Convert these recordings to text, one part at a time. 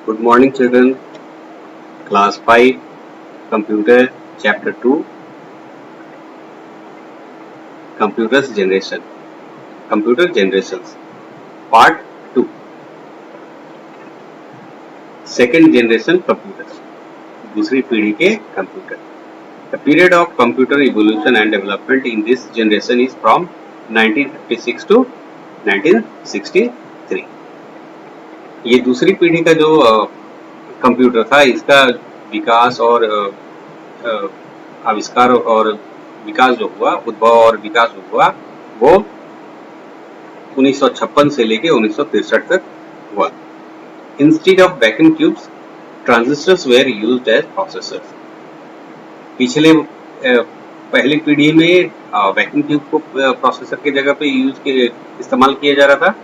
Good morning, children. Class 5, Computer, Chapter 2, Computers Generation. Computer Generations, Part 2. Second Generation Computers. दूसरी पीढ़ी के computer. The period of computer evolution and development in this generation is from 1956 to 1963. ये दूसरी पीढ़ी का जो computer था, इसका विकास और आविष्कार और विकास जो हुआ, उद्भव और विकास जो हुआ, वो 1956 से लेके 1963 तक हुआ. Instead of vacuum tubes, transistors were used as processors. पिछले पहली पीढ़ी में वैक्यूम ट्यूब को प्रोसेसर की जगह पे इस्तेमाल किया जा रहा था.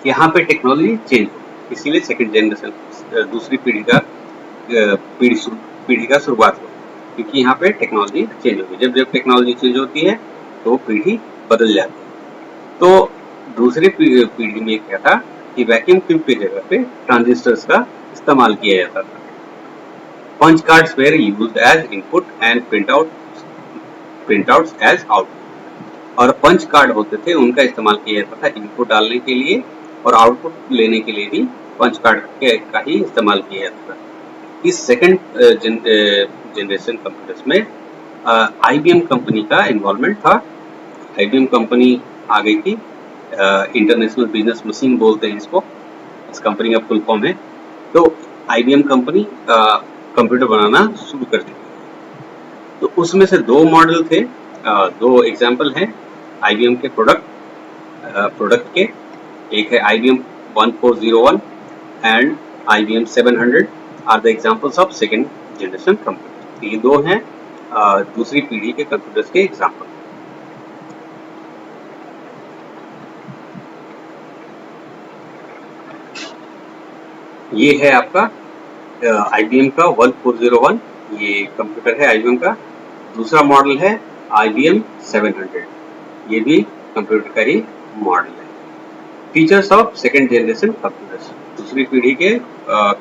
यहाँ पे टेक्नोलॉजी चेंज हो, इसीलिए सेकंड जनरेशन दूसरी पीढ़ी का शुरुआत हो, क्योंकि यहाँ पे टेक्नोलॉजी चेंज होगी. जब टेक्नोलॉजी चेंज होती है तो पीढ़ी बदल जाती है. तो दूसरी पीढ़ी में क्या था कि वैक्यूम ट्यूब की जगह पे ट्रांजिस्टर्स का इस्तेमाल किया जाता था. Punch cards were used as input and printouts as output. और पंच कार्ड होते थे, उनका इस्तेमाल किया जाता था इनपुट डालने के लिए, और आउटपुट लेने के लिए भी पंच कार्ड का ही इस्तेमाल किया जाता था. इस सेकंड जनरेशन कंप्यूटर्स में IBM कंपनी का इन्वॉल्वमेंट था. IBM कंपनी आ गई थी, इंटरनेशनल बिजनेस मशीन बोलते हैं इसको, इस कंपनी का फुल फॉर्म है. तो IBM कंपनी कंप्यूटर बनाना शुरू कर दी. तो उसमें से दो मॉडल थे, दो एग्जाम्पल हैं IBM के प्रोडक्ट के. एक है IBM 1401 and IBM 700 are the examples of second generation computer. ये दो हैं दूसरी पीढ़ी के कंप्यूटर्स के एग्जाम्पल. ये है आपका IBM का 1401, ये कंप्यूटर है IBM का. दूसरा मॉडल है IBM 700, ये भी कंप्यूटर का ही मॉडल है. Features of second generation computers. दूसरी पीढ़ी के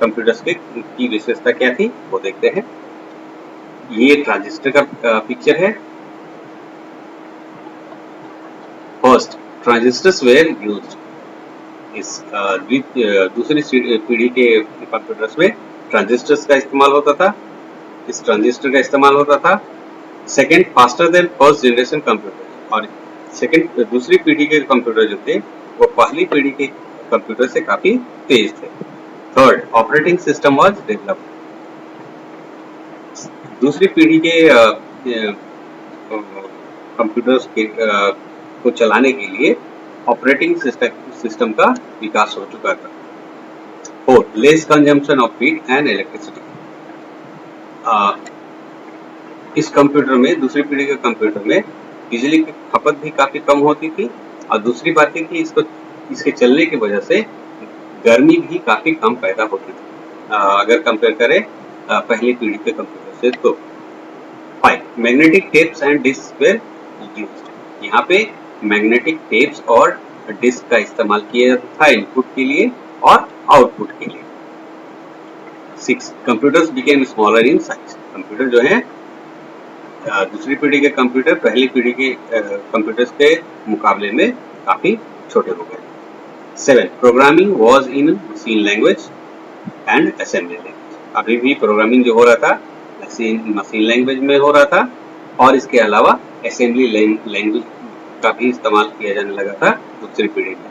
कंप्यूटर्स की विशेषता क्या थी वो देखते हैं. ये ट्रांजिस्टर का पिक्चर है. First, transistors where used. इस दूसरी पीढ़ी के कंप्यूटर्स में ट्रांजिस्टर्स का इस्तेमाल होता था. इस ट्रांजिस्टर का इस्तेमाल होता था. Second, faster than first generation computer. और दूसरी पीढ़ी के कंप्यूटर जो थे वो पहली पीढ़ी के कंप्यूटर से काफी तेज थे. Third, operating system was developed. दूसरी पीढ़ी के कंप्यूटर्स को चलाने के लिए ऑपरेटिंग सिस्टम का विकास हो चुका था. Fourth, less consumption of heat and electricity. इस कंप्यूटर में, दूसरी पीढ़ी के कंप्यूटर में बिजली की खपत भी काफी कम होती थी. और दूसरी बात है कि इसके चलने की वजह से गर्मी भी काफी कम पैदा होती थी अगर कंपेयर करें पहली पीढ़ी के कंप्यूटर से. तो 5, magnetic tapes and disk were used. यहाँ पे मैग्नेटिक टेप्स और डिस्क का इस्तेमाल किया जाता था इनपुट के लिए और आउटपुट के लिए. 6, computers became smaller in size. Computer जो है दूसरी पीढ़ी के कंप्यूटर पहली पीढ़ी के कंप्यूटर्स के मुकाबले में काफी छोटे हो गए. 7, programming was in machine language and assembly language. अभी भी प्रोग्रामिंग जो हो रहा था मशीन लैंग्वेज में हो रहा था, और इसके अलावा असेंबली लैंग्वेज का भी इस्तेमाल किया जाने लगा था दूसरी पीढ़ी में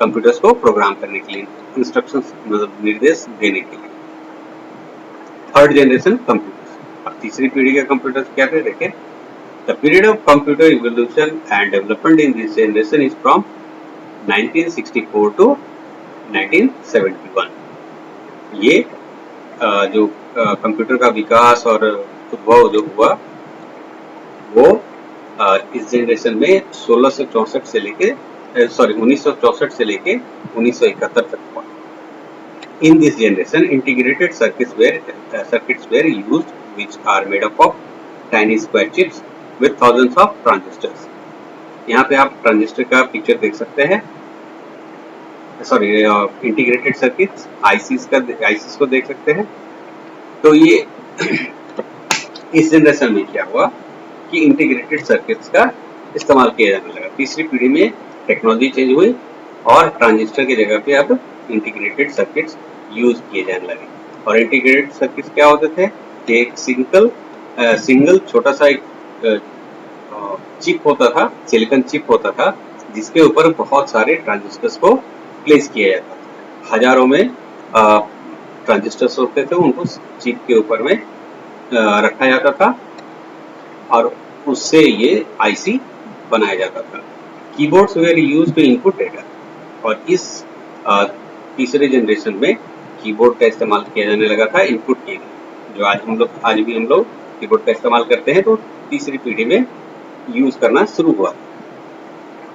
कंप्यूटर्स को प्रोग्राम करने के लिए, इंस्ट्रक्शंस निर्देश देने के लिए. Third generation computers. अब तीसरी पीढ़ी के कंप्यूटर्स क्या थे देखें. The period of computer evolution and development in this generation is from 1964 to 1971. ये जो कंप्यूटर का विकास और उद्भव जो हुआ वो इस जनरेशन में 1964 से लेके 1971 तक हुआ. In this generation, integrated circuits were used, which are made up of tiny square chips with thousands of transistors. यहाँ पे आप ट्रांजिस्टर का पिक्चर देख सकते हैं. सॉरी इंटीग्रेटेड सर्किट्स आईसीस को देख सकते हैं। तो ये इस जनरेशन में क्या हुआ कि इंटीग्रेटेड सर्किट्स का इस्तेमाल किया जाने लगा। तीसरी पीढ़ी में टेक्नोलॉजी चेंज हुई और ट्रांजिस्टर की जगह पे अब इंटीग्रेटेड सर्किट्स यूज किए जाने लगे। और इंटीग्रेटेड सर्किट्स क्या होते थे कि एक सिंगल छोटा सा एक चिप होता था, सिलिकॉन चिप होता था, जिसके ऊपर बहुत सारे ट्रांजिस्टर्स को प्लेस किया जाता था। हजारों में ट्रांजिस्टर्स होते थे, उनको चिप के ऊपर में रखा जाता था और उससे ये आईसी बनाया जाता था। Keyboards were used to input data. और इस तीसरे जनरेशन में कीबोर्ड का इस्तेमाल किया जाने लगा था इनपुट के लिए। जो आज भी हम लोग कीबोर्ड का इस्तेमाल करते हैं, तो तीसरी पीढ़ी में यूज करना शुरू हुआ।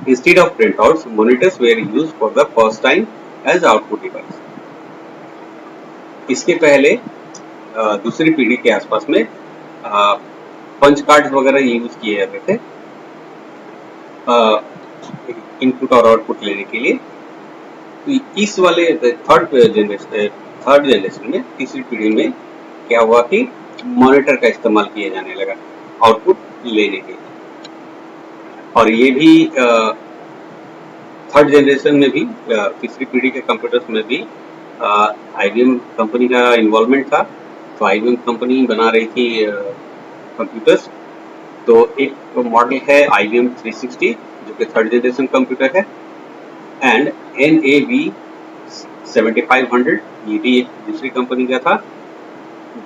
Instead of printouts, monitors were used for the first time as output device. इसके पहले दूसरी पीढ़ी के आसपास में पंच कार्ड्स वगैरह यूज किए जाते थे इनपुट और आउटपुट लेने के लिए। तो इस वाले थर्ड जनरेशन में, तीसरी पीढ़ी में क्या हुआ कि मॉनिटर का इस्तेमाल किया जाने लगा आउटपुट लेने के लिए। और ये भी थर्ड जनरेशन में भी, तीसरी पीढ़ी के कंप्यूटर्स में भी आईबीएम कंपनी का इन्वॉल्वमेंट था। तो आईबीएम कंपनी बना रही थी कंप्यूटर्स। तो एक मॉडल है IBM 360 जो कि थर्ड जनरेशन कंप्यूटर है, एंड NAV 7500 ये भी एक दूसरी कंपनी का था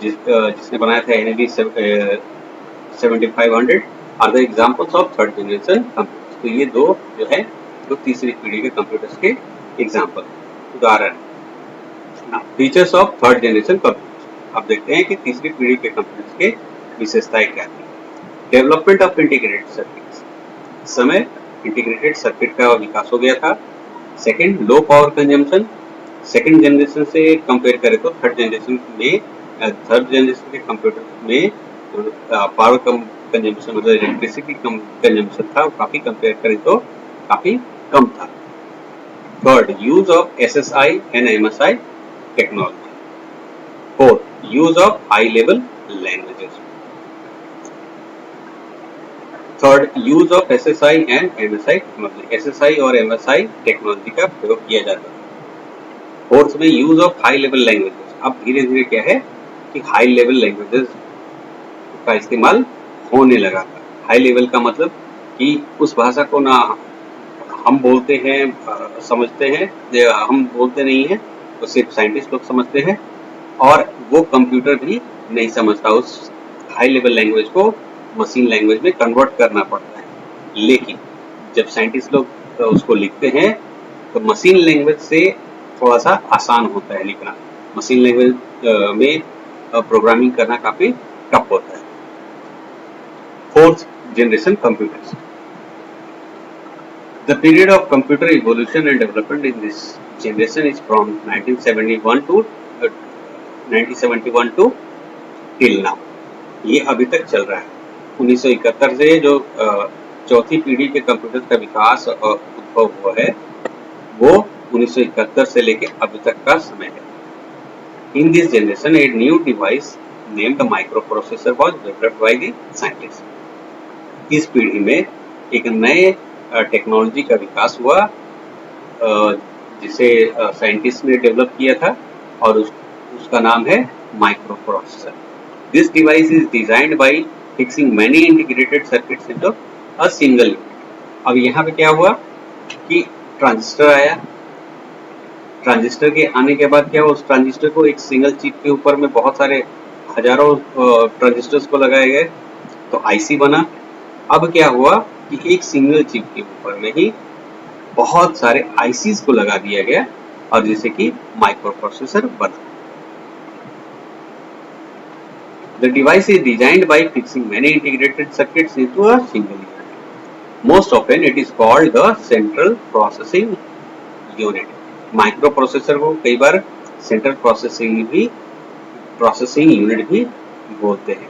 जिसने बनाया था NAV 7500 are the examples of third generation computers. तो ये दो जो है तो तीसरी पीढ़ी के कंप्यूटर्स के एग्जाम्पल उदाहरण। Features of third generation computers. अब देखते हैं कि तीसरी पीढ़ी के कंप्यूटर्स के विशेषताएं क्या थी। Development of integrated circuits. समय इंटीग्रेटेड सर्किट का विकास हो गया था। Second, low power consumption. Second generation से कंपेयर करें तो थर्ड जनरेशन के कंप्यूटर में पावर कंजम्पशन मतलब इलेक्ट्रिसिटी कंजम्पशन था, काफी कंपेयर करें तो काफी कम था। Third, use of SSI and MSI technology. Fourth, use of high level languages. Third, use of SSI and MSI technology. SSI और MSI टेक्नोलॉजी का प्रयोग किया जाता है। फोर्थ में use of high level languages. अब धीरे धीरे क्या है कि हाई लेवल लैंग्वेजेस का इस्तेमाल होने लगा था। हाई लेवल का मतलब कि उस भाषा को ना हम बोलते हैं समझते हैं, हम बोलते नहीं हैं, तो सिर्फ साइंटिस्ट लोग समझते हैं और वो कंप्यूटर भी नहीं समझता। उस हाई लेवल लैंग्वेज को मशीन लैंग्वेज में कन्वर्ट करना पड़ता है। लेकिन जब साइंटिस्ट लोग उसको लिखते हैं तो मशीन लैंग्वेज से थोड़ा सा आसान होता है लिखना। मशीन लैंग्वेज में प्रोग्रामिंग करना काफी टफ होता है। Fourth generation computers. The period of computer evolution and development in this generation is from 1971 to till now. ये अभी तक चल रहा है। 1971 से जो चौथी पीढ़ी के कंप्यूटर का विकास और उद्भव हुआ है वो 1971 से लेके अभी तक का समय है। In this generation, a new device named the microprocessor was developed by the scientists. इस पीढ़ी में एक नए टेक्नोलॉजी का विकास हुआ जिसे साइंटिस्ट ने डेवलप किया था और उसका नाम है micro processor. This device is designed bye fixing many integrated circuits into a single unit. अब यहाँ पे क्या हुआ कि ट्रांजिस्टर आया। ट्रांजिस्टर के आने के बाद क्या हुआ, उस ट्रांजिस्टर को एक सिंगल चिप के ऊपर में बहुत सारे हजारों ट्रांजिस्टर्स को लगाए गए तो आईसी बना। अब क्या हुआ कि एक सिंगल चिप के ऊपर में ही बहुत सारे आईसीज को लगा दिया गया और जैसे कि माइक्रो प्रोसेसर बना। The device is designed by fixing many integrated circuits into a single unit. Most often it is called the central processing unit. Microprocessor को कई बार सेंट्रल प्रोसेसिंग यूनिट भी बोलते हैं।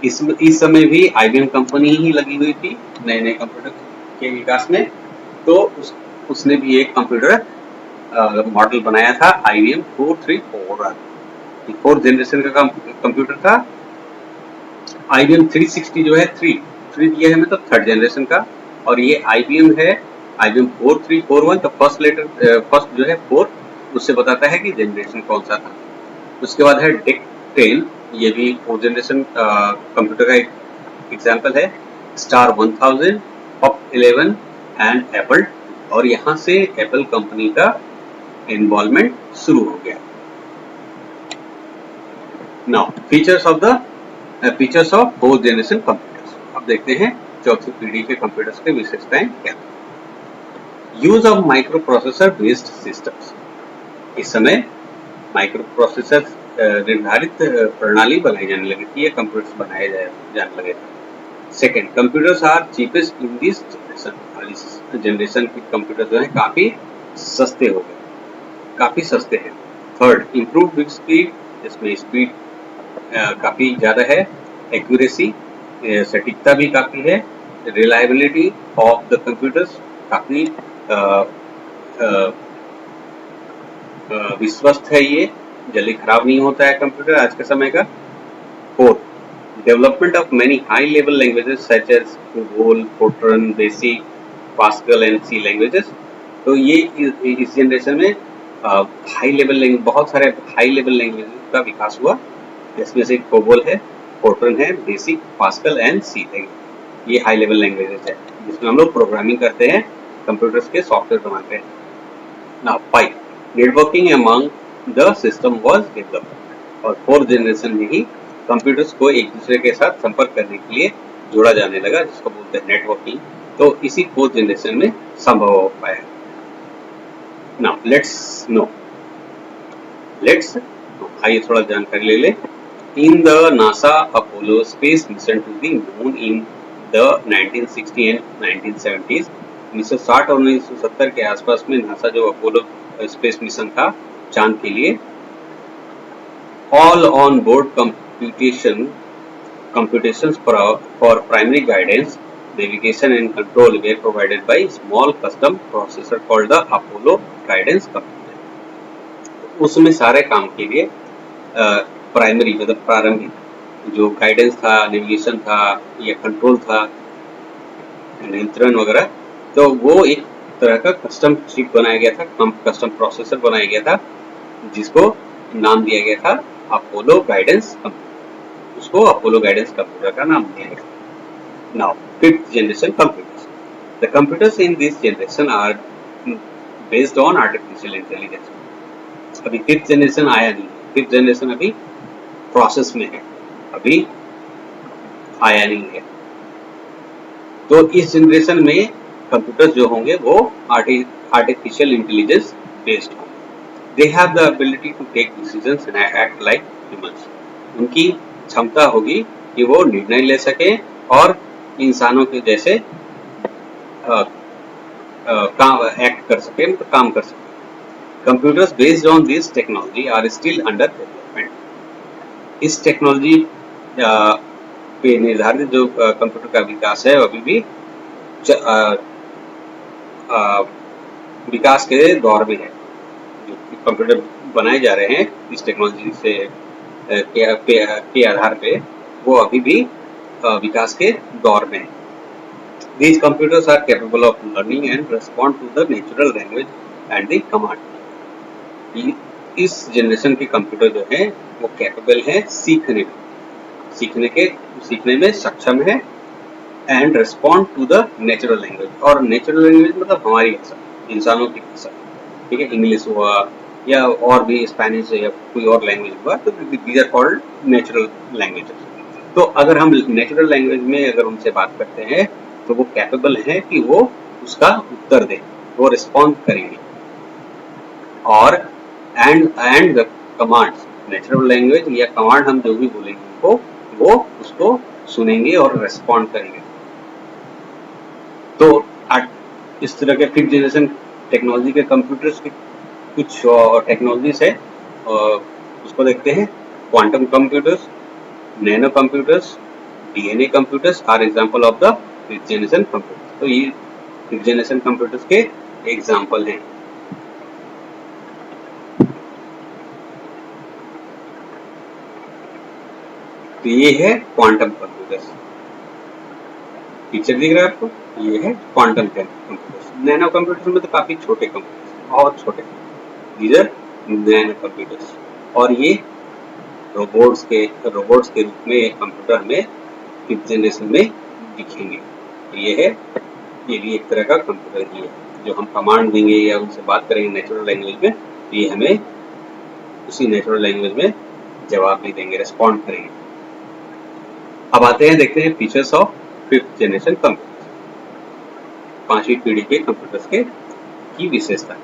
इस समय भी IBM कंपनी ही लगी हुई थी नए नए कंप्यूटर के विकास में। तो उसने भी एक कंप्यूटर मॉडल बनाया था IBM 434। ये 4th जनरेशन का कंप्यूटर था। IBM 360 जो है 3 दिया है मतलब 3rd जनरेशन का, और ये IBM है IBM 4341, तो फर्स्ट जो है 4 उससे बताता है कि जनरेशन कौन सा था। उसके बाद है डिक 10, ये भी 4th जनरेशन कंप्यूटर का एक एग्जाम्पल है। स्टार 1000, पॉप 11 एंड एप्पल, और यहाँ से एप्पल कंपनी का इन्वॉल्वमेंट शुरू हो गया। Now features of 4th generation computers. अब देखते हैं चौथी पीढ़ी के कंप्यूटर्स के विशेषताएं क्या। Use of micro processor based systems. इस समय माइक्रो प्रोसेसर निर्धारित प्रणाली बनाई जाने लगी थी, या कंप्यूटर्स बनाए जाने लगे थे। Second, computers are cheapest in this generation. इस जनरेशन के कंप्यूटर जो है काफी सस्ते हो गए, काफी सस्ते हैं। थर्ड, इम्प्रूव्ड स्पीड, इसमें स्पीड काफी ज्यादा है। एक्यूरेसी, सटीकता भी काफी है। रिलायबिलिटी ऑफ द कंप्यूटर्स, काफी विश्वस्त है, ये जल्दी खराब नहीं होता है कंप्यूटर आज के समय का। Fourth, development of many high level languages such as COBOL, Fortran, BASIC, Pascal and C languages. तो ये इस जनरेशन में हाई लेवल लैंग्वेज, बहुत सारे हाई लेवल लैंग्वेजेस का विकास हुआ, जिसमें से COBOL है, Fortran है, basic, Pascal and C language. ये हाई लेवल लैंग्वेजेस है जिसमें हम लोग प्रोग्रामिंग करते हैं, कंप्यूटर्स के सॉफ्टवेयर बनाते हैं। Now 5, networking among the system was developed, और 4th जनरेशन में ही कंप्यूटर्स को एक दूसरे के साथ संपर्क करने के लिए जोड़ा जाने लगा, जिसको बोलते हैं नेटवर्किंग। तो इसी 4th जनरेशन में संभव हो पाया। नाउ लेट्स आइए थोड़ा जानकारी ले ले। In the NASA Apollo space mission to the moon in the 1960 and 1970s, 1960 और 1970 के आसपास में नासा जो अपोलो स्पेस मिशन था चांद के लिए, all on board computations for primary guidance, navigation and control were provided by small custom processor called the Apollo Guidance Computer. उसमें सारे काम के लिए प्राइमरी मतलब प्रारंभिक जो गाइडेंस था, नेविगेशन था या कंट्रोल था, नियंत्रण वगैरह, तो वो एक तरह का कस्टम चिप बनाया गया था, कस्टम प्रोसेसर बनाया गया था, जिसको नाम दिया गया था अपोलो गाइडेंस कंप्यूटर। उसको अपोलो गाइडेंस कंप्यूटर का नाम दिया गया। Now 5th generation computers. The computers in this generation are based on artificial intelligence. अभी 5th जनरेशन आया नहीं, 5th जनरेशन अभी प्रोसेस में है, अभी आया नहीं है। तो इस जनरेशन में कंप्यूटर्स जो होंगे वो आर्टिफिशियल इंटेलिजेंस बेस्ड होंगे। They have the ability to take decisions and act like humans. उनकी क्षमता होगी कि वो निर्णय ले सके और इंसानों के जैसे एक्ट कर सके, मतलब काम कर सके। Computers based on this technology are still under development. इस टेक्नोलॉजी पे निर्धारित जो कंप्यूटर का विकास है अभी भी विकास के दौर में है। जो कंप्यूटर बनाए जा रहे हैं इस टेक्नोलॉजी से के आधार पे, वो अभी भी विकास के दौर में है। These computers are capable of learning and respond to the natural language and the command. इस जनरेशन के कंप्यूटर जो है वो कैपेबल है सीखने में सक्षम है, and respond to the natural language. और नेचुरल लैंग्वेज मतलब हमारी भाषा, इंसानों की भाषा, ठीक है, इंग्लिश हुआ या और भी स्पेनिश या कोई और लैंग्वेज हुआ, तो these are called natural languages. तो अगर हम नेचुरल लैंग्वेज में अगर उनसे बात करते हैं तो वो कैपेबल है कि वो उसका उत्तर दें, वो रिस्पॉन्ड करेंगे। और and the commands, natural language या कमांड हम जो भी बोलेंगे उनको, वो उसको सुनेंगे और रिस्पॉन्ड करेंगे। तो इस तरह के 5th जनरेशन टेक्नोलॉजी के कंप्यूटर्स की कुछ टेक्नोलॉजीज है, उसको देखते हैं। Quantum computers, nano computers, DNA computers are example of the 5th generation computer. तो ये 5th जनरेशन कंप्यूटर्स के एग्जांपल हैं। तो ये है क्वांटम कंप्यूटर्स। पिक्चर दिख रहा है आपको, ये है क्वांटम कंप्यूटर्स। नैनो कंप्यूटर्स में तो काफी छोटे कंप्यूटर्स, बहुत छोटे, दीज आर नैनो कंप्यूटर्स। और ये रोबोट्स के रूप में कंप्यूटर हमें 5th जनरेशन में दिखेंगे। तो ये भी एक तरह का कंप्यूटर ही है, जो हम कमांड देंगे या उनसे बात करेंगे नेचुरल लैंग्वेज में, तो ये हमें उसी नेचुरल लैंग्वेज में जवाब भी देंगे, रिस्पॉन्ड करेंगे। अब आते हैं, देखते हैं features of 5th generation computer, 5वीं पीढ़ी के कंप्यूटर्स के की विशेषता।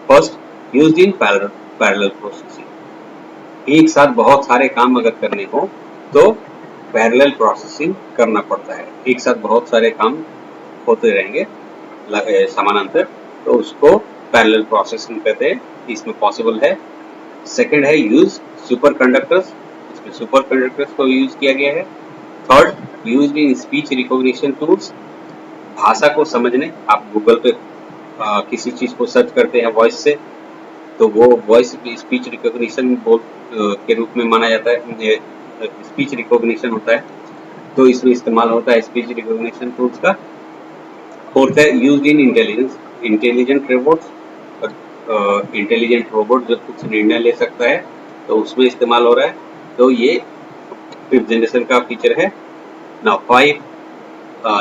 First, used in parallel processing. एक साथ बहुत सारे काम अगर करने हो तो पैरेलल प्रोसेसिंग करना पड़ता है, एक साथ बहुत सारे काम होते रहेंगे समानांतर, तो उसको पैरेलल प्रोसेसिंग कहते हैं, इसमें पॉसिबल है। सेकंड है यूज सुपर कंडक्टर्स, इसमें सुपर कंडक्टर्स को यूज किया गया है। Third, use in speech recognition tools, भाषा को समझने, आप गूगल पे किसी चीज को सर्च करते हैं वॉइस से, तो वो वॉइस स्पीच रिकॉग्निशन के रूप में माना जाता है, स्पीच रिकॉग्निशन होता है, तो इसमें इस्तेमाल होता है स्पीच रिकॉग्निशन टूल्स का। फोर्थ है use in intelligent robots, intelligent robot जो कुछ निर्णय ले सकता है, तो उसमें इस्तेमाल हो रहा है, तो ये 5th जनरेशन का फीचर है। Now 5,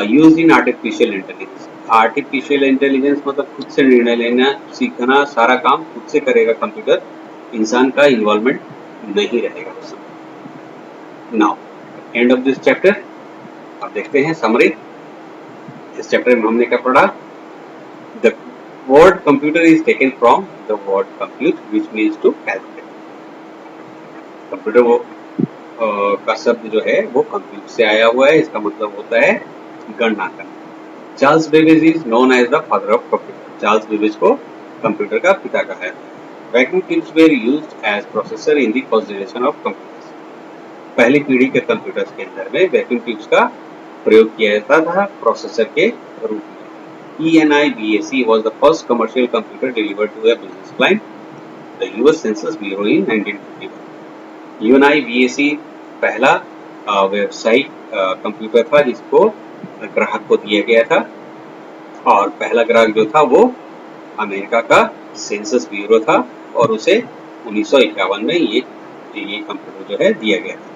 use in artificial intelligence. Artificial intelligence मतलब खुद से निर्णय लेना सीखना, सारा काम खुद से करेगा कंप्यूटर, इंसान का इन्वॉल्वमेंट नहीं रहेगा उसमें। Now end of this chapter, अब देखते हैं समरी। इस चैप्टर में हमने क्या पढ़ा? The word computer is taken from the word compute which means to calculate. Computer वो का शब्द जो है वो कंप्यूट से आया हुआ है, इसका मतलब होता है गणना करना। Charles Babbage is known as the father of computer. Charles Babbage को कंप्यूटर का पिता कहा है। Vacuum tubes were used as processor in the first generation of computers. पहली पीढ़ी के कंप्यूटर्स के अंदर में वैक्यूम ट्यूब्स का प्रयोग किया जाता था प्रोसेसर के रूप में। ENI BAC was the first commercial computer delivered to a business client, the US Census Bureau in 1951. ENI BAC पहला व्यवसायिक कंप्यूटर था जिसको ग्राहक को दिया गया था, और पहला ग्राहक जो था वो अमेरिका का सेंसस ब्यूरो था, और उसे 1951 में ये कंप्यूटर जो है दिया गया था।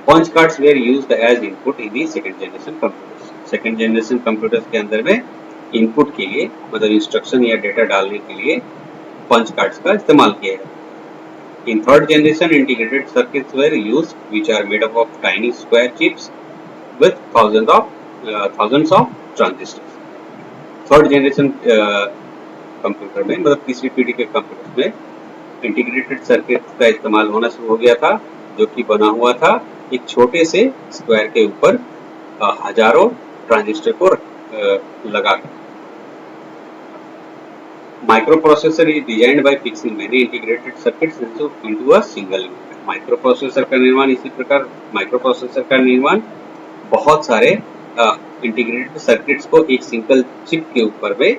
Punch cards were used as input in the second generation computers. Second generation computers के अंदर में इनपुट के लिए, मतलब इंस्ट्रक्शन या डेटा डालने के लिए पंच कार्ड्स का इस्तेमाल किया गया। In third generation, integrated circuits were used, which are made up of tiny square chips with thousands of transistors. Third generation computer में, मतलब तीसरी पीढ़ी के कंप्यूटर में इंटीग्रेटेड सर्किट का इस्तेमाल होना शुरू हो गया था, जो कि बना हुआ था एक छोटे से स्क्वायर के ऊपर हजारों ट्रांजिस्टर को लगाकर। Microprocessor is designed by fixing many integrated circuits into a single unit. Microprocessor का निर्माण इसी प्रकार, माइक्रोप्रोसेसर का निर्माण बहुत सारे इंटीग्रेटेड सर्किट्स को एक सिंगल चिप के ऊपर में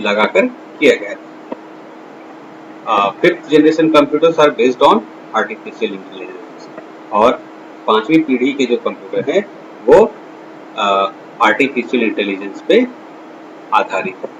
लगाकर किया गया था। 5th generation computers are based on artificial intelligence, और 5वीं पीढ़ी के जो कंप्यूटर हैं वो आर्टिफिशियल इंटेलिजेंस पे आधारित है।